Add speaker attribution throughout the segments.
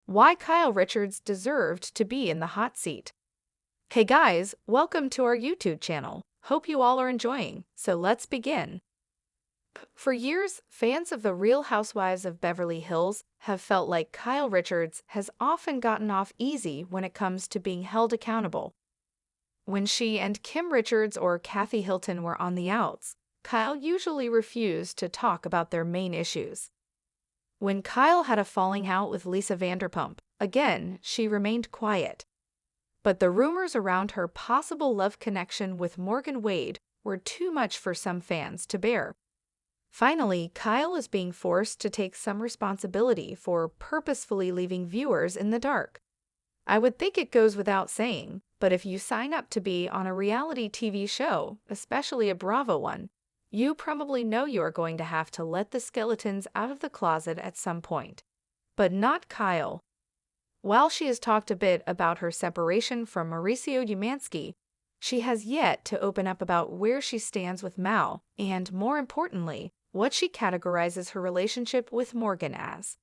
Speaker 1: Why Kyle Richards deserved to be in the hot seat. Hey guys, welcome to our YouTube channel. Hope you all are enjoying, so let's begin. For years, fans of the Real Housewives of Beverly Hills have felt like Kyle Richards has often gotten off easy when it comes to being held accountable. When she and Kim Richards or Kathy Hilton were on the outs, Kyle usually refused to talk about their main issues. When Kyle had a falling out with Lisa Vanderpump, again, she remained quiet. But the rumors around her possible love connection with Morgan Wade were too much for some fans to bear. Finally, Kyle is being forced to take some responsibility for purposefully leaving viewers in the dark. I would think it goes without saying, but if you sign up to be on a reality TV show, especially a Bravo one, you probably know you are going to have to let the skeletons out of the closet at some point. But not Kyle. While she has talked a bit about her separation from Mauricio Umansky, she has yet to open up about where she stands with Mal and, more importantly, what she categorizes her relationship with Morgan as.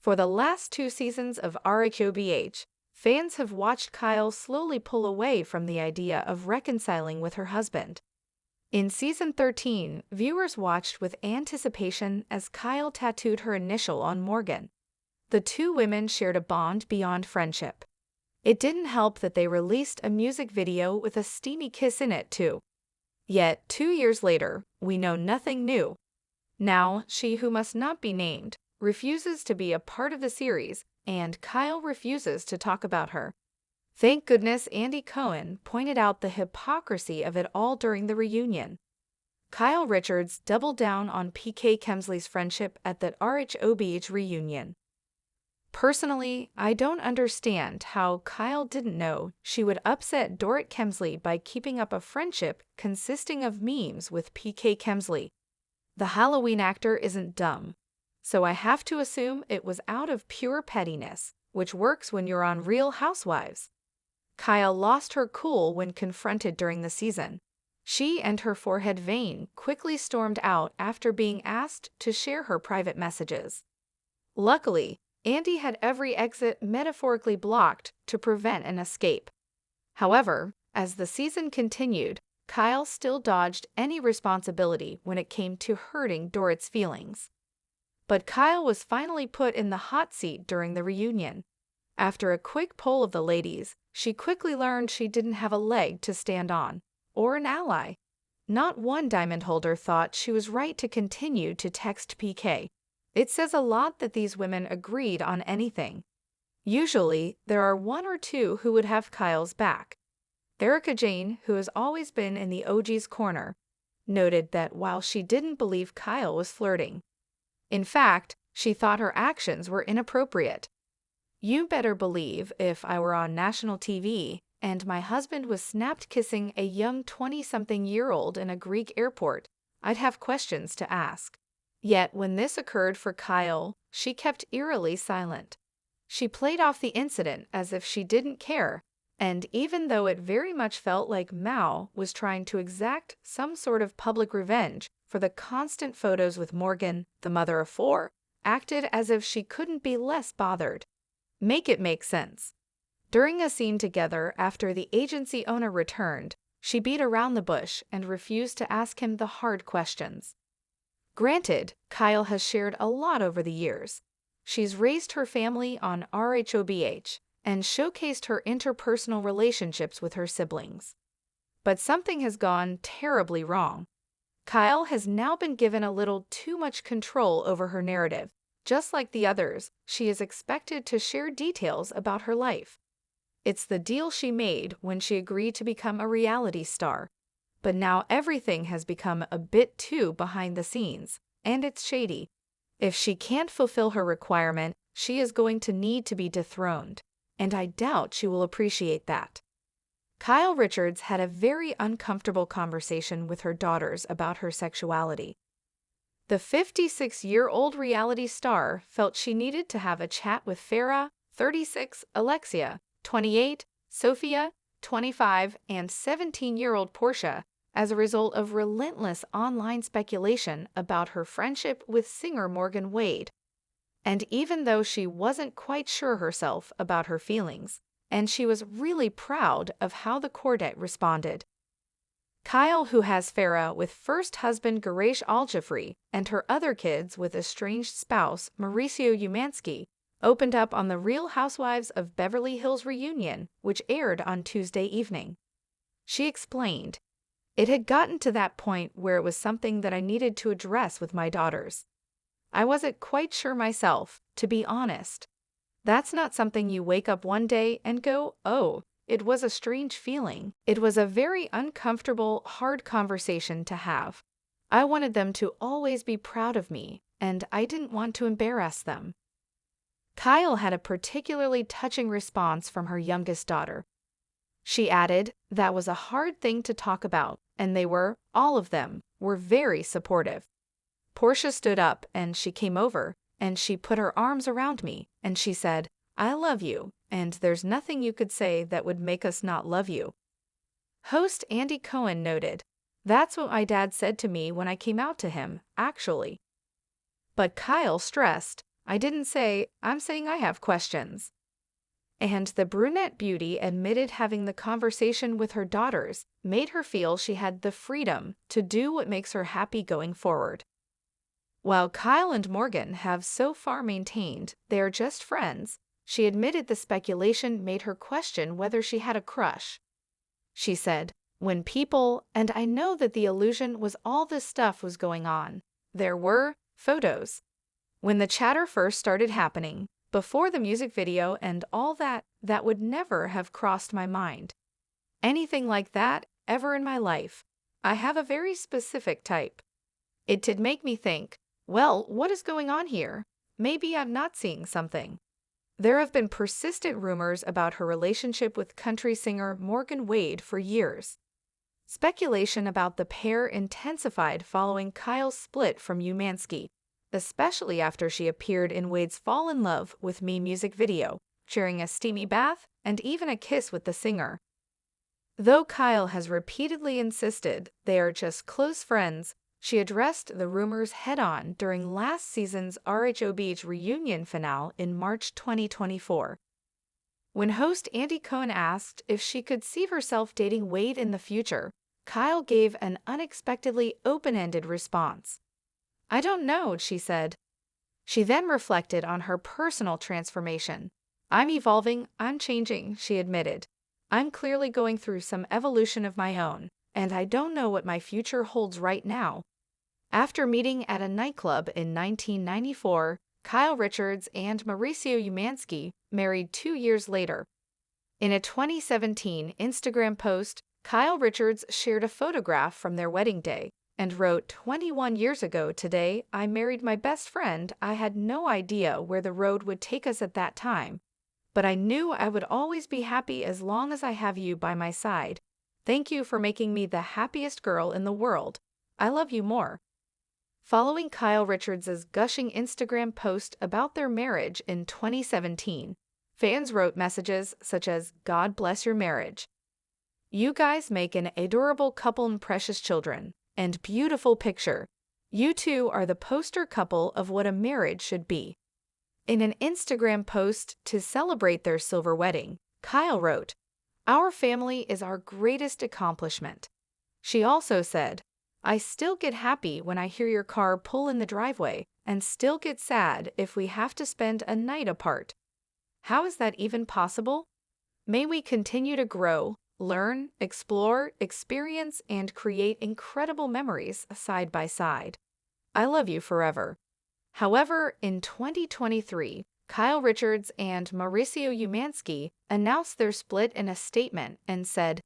Speaker 1: For the last 2 seasons of RHOBH, fans have watched Kyle slowly pull away from the idea of reconciling with her husband. In season 13, viewers watched with anticipation as Kyle tattooed her initial on Morgan. The two women shared a bond beyond friendship. It didn't help that they released a music video with a steamy kiss in it too. Yet, 2 years later, we know nothing new. Now, she who must not be named refuses to be a part of the series, and Kyle refuses to talk about her. Thank goodness Andy Cohen pointed out the hypocrisy of it all during the reunion. Kyle Richards doubled down on PK Kemsley's friendship at that RHOBH reunion. Personally, I don't understand how Kyle didn't know she would upset Dorit Kemsley by keeping up a friendship consisting of memes with PK Kemsley. The Halloween actor isn't dumb, so I have to assume it was out of pure pettiness, which works when you're on Real Housewives. Kyle lost her cool when confronted during the season. She and her forehead vein quickly stormed out after being asked to share her private messages. Luckily, Andy had every exit metaphorically blocked to prevent an escape. However, as the season continued, Kyle still dodged any responsibility when it came to hurting Dorit's feelings. But Kyle was finally put in the hot seat during the reunion. After a quick poll of the ladies, she quickly learned she didn't have a leg to stand on, or an ally. Not one diamond holder thought she was right to continue to text PK. It says a lot that these women agreed on anything. Usually, there are 1 or 2 who would have Kyle's back. Erica Jane, who has always been in the OG's corner, noted that while she didn't believe Kyle was flirting, in fact, she thought her actions were inappropriate. You better believe if I were on national TV and my husband was snapped kissing a young 20-something-year-old in a Greek airport, I'd have questions to ask. Yet when this occurred for Kyle, she kept eerily silent. She played off the incident as if she didn't care, and even though it very much felt like Mao was trying to exact some sort of public revenge for the constant photos with Morgan, the mother of 4, acted as if she couldn't be less bothered. Make it make sense. During a scene together after the agency owner returned, she beat around the bush and refused to ask him the hard questions. Granted, Kyle has shared a lot over the years. She's raised her family on RHOBH and showcased her interpersonal relationships with her siblings. But something has gone terribly wrong. Kyle has now been given a little too much control over her narrative. Just like the others, she is expected to share details about her life. It's the deal she made when she agreed to become a reality star. But now everything has become a bit too behind the scenes, and it's shady. If she can't fulfill her requirement, she is going to need to be dethroned, and I doubt she will appreciate that. Kyle Richards had a very uncomfortable conversation with her daughters about her sexuality. The 56-year-old reality star felt she needed to have a chat with Farrah, 36, Alexia, 28, Sophia, 25, and 17-year-old Portia as a result of relentless online speculation about her friendship with singer Morgan Wade. And even though she wasn't quite sure herself about her feelings, and she was really proud of how the quartet responded. Kyle, who has Farah with first husband Garash Aljafri and her other kids with estranged spouse Mauricio Umansky, opened up on the Real Housewives of Beverly Hills reunion, which aired on Tuesday evening. She explained, "It had gotten to that point where it was something that I needed to address with my daughters. I wasn't quite sure myself, to be honest. That's not something you wake up one day and go, oh, it was a strange feeling. It was a very uncomfortable, hard conversation to have. I wanted them to always be proud of me, and I didn't want to embarrass them." Kyle had a particularly touching response from her youngest daughter. She added, "That was a hard thing to talk about, and all of them, were very supportive. Portia stood up and she came over, and she put her arms around me, and she said, 'I love you, and there's nothing you could say that would make us not love you.'" Host Andy Cohen noted, "That's what my dad said to me when I came out to him, actually." But Kyle stressed, "I didn't say, I'm saying I have questions." And the brunette beauty admitted having the conversation with her daughters made her feel she had the freedom to do what makes her happy going forward. While Kyle and Morgan have so far maintained they are just friends, she admitted the speculation made her question whether she had a crush. She said, "When people, and I know that the illusion was all this stuff was going on. There were photos. When the chatter first started happening, before the music video and all that, that would never have crossed my mind. Anything like that ever in my life. I have a very specific type. It did make me think, well, what is going on here? Maybe I'm not seeing something." There have been persistent rumors about her relationship with country singer Morgan Wade for years. Speculation about the pair intensified following Kyle's split from Umansky, especially after she appeared in Wade's Fall in Love with Me music video, sharing a steamy bath and even a kiss with the singer. Though Kyle has repeatedly insisted they are just close friends, she addressed the rumors head-on during last season's RHOB's reunion finale in March 2024. When host Andy Cohen asked if she could see herself dating Wade in the future, Kyle gave an unexpectedly open-ended response. "I don't know," she said. She then reflected on her personal transformation. "I'm evolving, I'm changing," she admitted. "I'm clearly going through some evolution of my own, and I don't know what my future holds right now." After meeting at a nightclub in 1994, Kyle Richards and Mauricio Umansky married 2 years later. In a 2017 Instagram post, Kyle Richards shared a photograph from their wedding day and wrote, "21 years ago today, I married my best friend. I had no idea where the road would take us at that time, but I knew I would always be happy as long as I have you by my side. Thank you for making me the happiest girl in the world. I love you more." Following Kyle Richards' gushing Instagram post about their marriage in 2017, fans wrote messages such as, "God bless your marriage. You guys make an adorable couple and precious children, and beautiful picture. You two are the poster couple of what a marriage should be." In an Instagram post to celebrate their silver wedding, Kyle wrote, "Our family is our greatest accomplishment." She also said, "I still get happy when I hear your car pull in the driveway, and still get sad if we have to spend a night apart. How is that even possible? May we continue to grow, learn, explore, experience, and create incredible memories side by side. I love you forever." However, in 2023, Kyle Richards and Mauricio Umansky announced their split in a statement and said,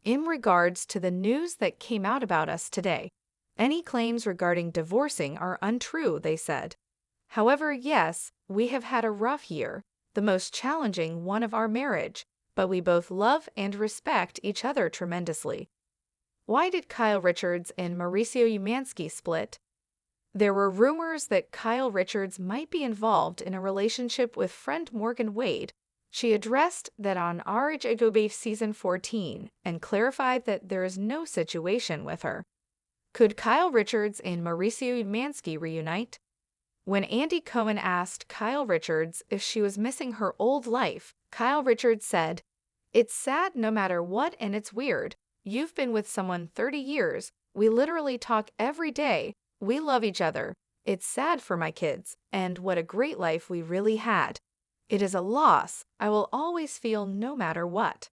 Speaker 1: "In regards to the news that came out about us today, any claims regarding divorcing are untrue," they said. "However, yes, we have had a rough year, the most challenging one of our marriage, but we both love and respect each other tremendously." Why did Kyle Richards and Mauricio Umansky split? There were rumors that Kyle Richards might be involved in a relationship with friend Morgan Wade. She addressed that on RHOB Season 14 and clarified that there is no situation with her. Could Kyle Richards and Mauricio Umansky reunite? When Andy Cohen asked Kyle Richards if she was missing her old life, Kyle Richards said, "It's sad no matter what, and it's weird. You've been with someone 30 years. We literally talk every day. We love each other. It's sad for my kids, and what a great life we really had. It is a loss I will always feel no matter what."